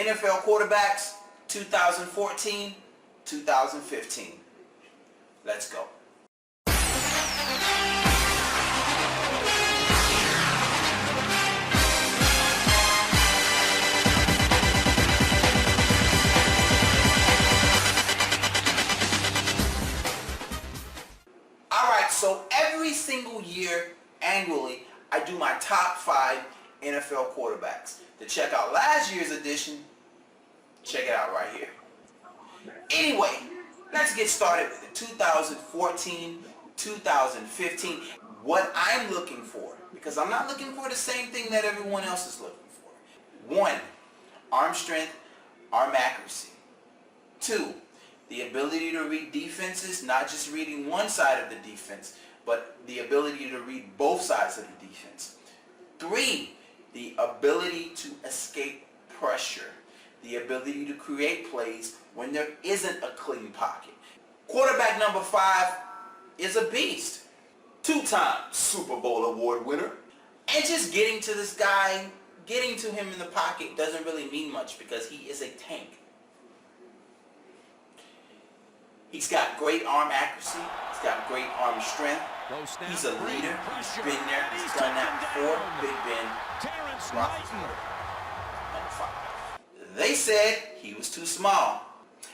NFL quarterbacks 2014, 2015. Let's go. Alright, so every single year, annually, I do my top 5 NFL quarterbacks. To check out last year's edition, check it out right here. Anyway, let's get started with the 2014, 2015. What I'm looking for, because I'm not looking for the same thing that everyone else is looking for. 1, arm strength, arm accuracy. 2, the ability to read defenses, not just reading one side of the defense, but the ability to read both sides of the defense. 3, the ability to escape pressure, the ability to create plays when there isn't a clean pocket. Quarterback number 5 is a beast. 2-time Super Bowl award winner. And just getting to this guy, getting to him in the pocket doesn't really mean much because he is a tank. He's got great arm accuracy. He's got great arm strength. He's a leader. He's been there. He's done that before. Big Ben Roethlisberger. Number 5. They said he was too small.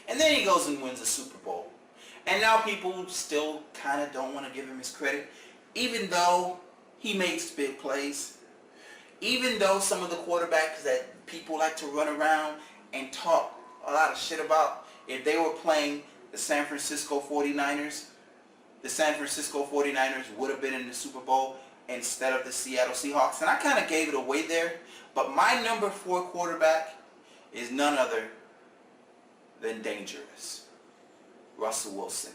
And then he goes and wins a Super Bowl. And now people still kind of don't want to give him his credit. Even though he makes big plays. Even though some of the quarterbacks that people like to run around and talk a lot of shit about, if they were playing the San Francisco 49ers, the San Francisco 49ers would have been in the Super Bowl instead of the Seattle Seahawks. And I kind of gave it away there. But my number 4 quarterback is none other than dangerous. Russell Wilson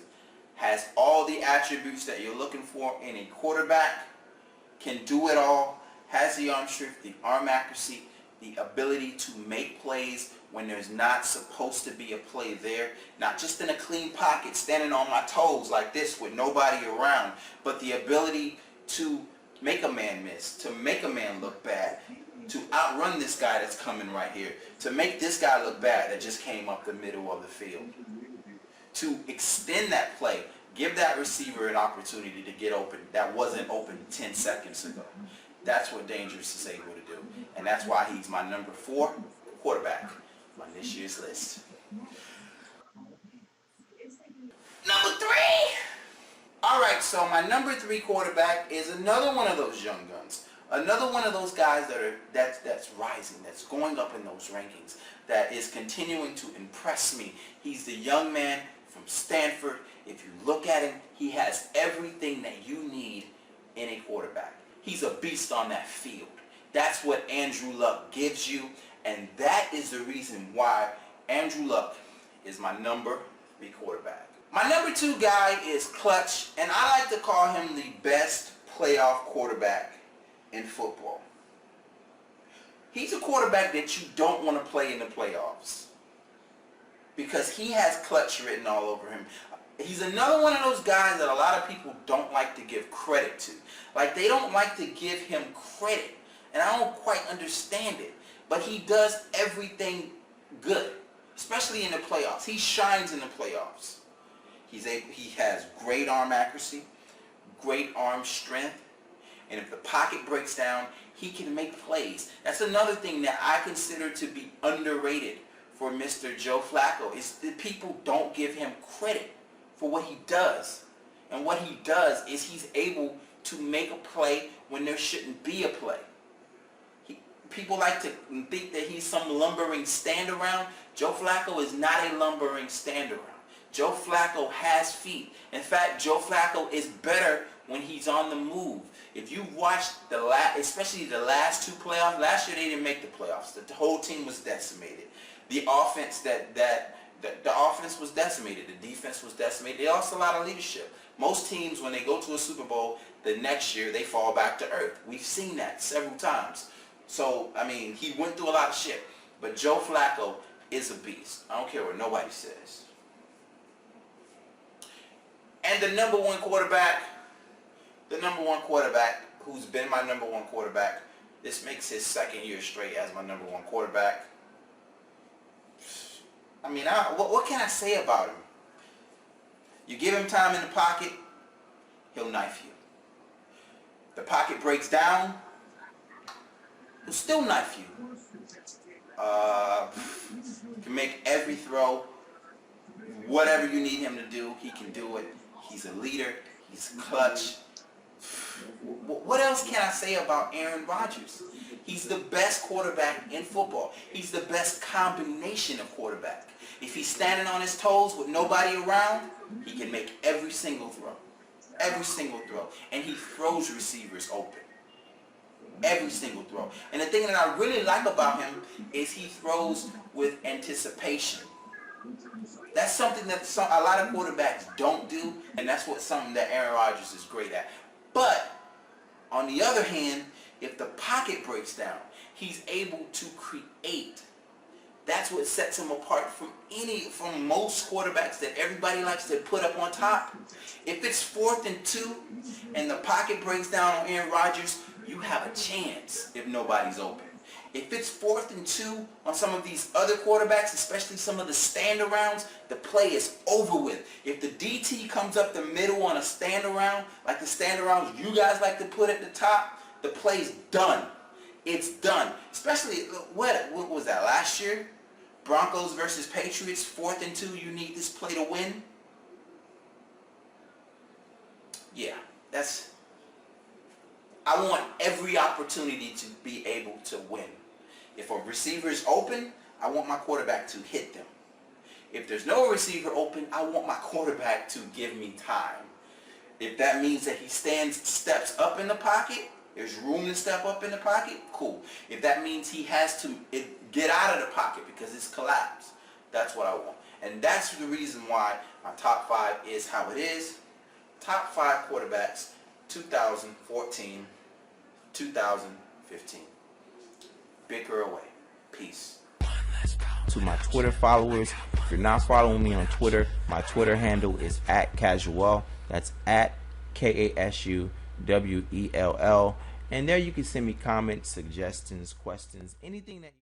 has all the attributes that you're looking for in a quarterback, can do it all, has the arm strength, the arm accuracy, the ability to make plays when there's not supposed to be a play there, not just in a clean pocket standing on my toes like this with nobody around, but the ability to make a man miss, to make a man look bad, to outrun this guy that's coming right here, to make this guy look bad that just came up the middle of the field, to extend that play, give that receiver an opportunity to get open that wasn't open 10 seconds ago. That's what Dangerous is able to do. And that's why he's my number 4 quarterback on this year's list. Number 3! Alright, so my number 3 quarterback is another one of those young guns. Another one of those guys that's rising, that's going up in those rankings, that is continuing to impress me. He's the young man from Stanford. If you look at him, he has everything that you need in a quarterback. He's a beast on that field. That's what Andrew Luck gives you, and that is the reason why Andrew Luck is my number 3 quarterback. My number 2 guy is clutch, and I like to call him the best playoff quarterback in football. He's a quarterback that you don't want to play in the playoffs because he has clutch written all over him. He's another one of those guys that a lot of people don't like to give credit to. Like, they don't like to give him credit, and I don't quite understand it. But he does everything good, especially in the playoffs. He shines in the playoffs. He has great arm accuracy, great arm strength, and if the pocket breaks down, he can make plays. That's another thing that I consider to be underrated for Mr. Joe Flacco, is that people don't give him credit for what he does. And what he does is he's able to make a play when there shouldn't be a play. People like to think that he's some lumbering stand-around. Joe Flacco is not a lumbering stand-around. Joe Flacco has feet. In fact, Joe Flacco is better when he's on the move. If you watched especially the last 2 playoffs, last year they didn't make the playoffs. The whole team was decimated. The offense the offense was decimated. The defense was decimated. They lost a lot of leadership. Most teams, when they go to a Super Bowl, the next year they fall back to earth. We've seen that several times. So, I mean, he went through a lot of shit. But Joe Flacco is a beast. I don't care what nobody says. And the number 1 quarterback, who's been my number 1 quarterback, this makes his 2nd year straight as my number 1 quarterback, I mean, what can I say about him? You give him time in the pocket, he'll knife you. The pocket breaks down, he'll still knife you. Can make every throw. Whatever you need him to do, he can do it. He's a leader. He's clutch. What else can I say about Aaron Rodgers? He's the best quarterback in football. He's the best combination of quarterback. If he's standing on his toes with nobody around, he can make every single throw. Every single throw. And he throws receivers open. Every single throw. And the thing that I really like about him is he throws with anticipation. That's something that a lot of quarterbacks don't do, and that's something that Aaron Rodgers is great at. But on the other hand, if the pocket breaks down, he's able to create. That's what sets him apart from most quarterbacks that everybody likes to put up on top. If it's 4th and 2 and the pocket breaks down on Aaron Rodgers, you have a chance if nobody's open. If it's 4th and 2 on some of these other quarterbacks, especially some of the stand-arounds, the play is over with. If the DT comes up the middle on a stand-around, like the stand-arounds you guys like to put at the top, the play's done. It's done. Especially, what was that, last year? Broncos versus Patriots, 4th and 2, you need this play to win? Yeah, I want every opportunity to be able to win. If a receiver is open, I want my quarterback to hit them. If there's no receiver open, I want my quarterback to give me time. If that means that he steps up in the pocket, there's room to step up in the pocket, cool. If that means he has to get out of the pocket because it's collapsed, that's what I want. And that's the reason why my top 5 is how it is. Top 5 quarterbacks, 2014, 2015. Bicker away. Peace. To my Twitter followers, if you're not following me on Twitter, my Twitter handle is @Casuwell. That's @KASUWELL. And there you can send me comments, suggestions, questions, anything that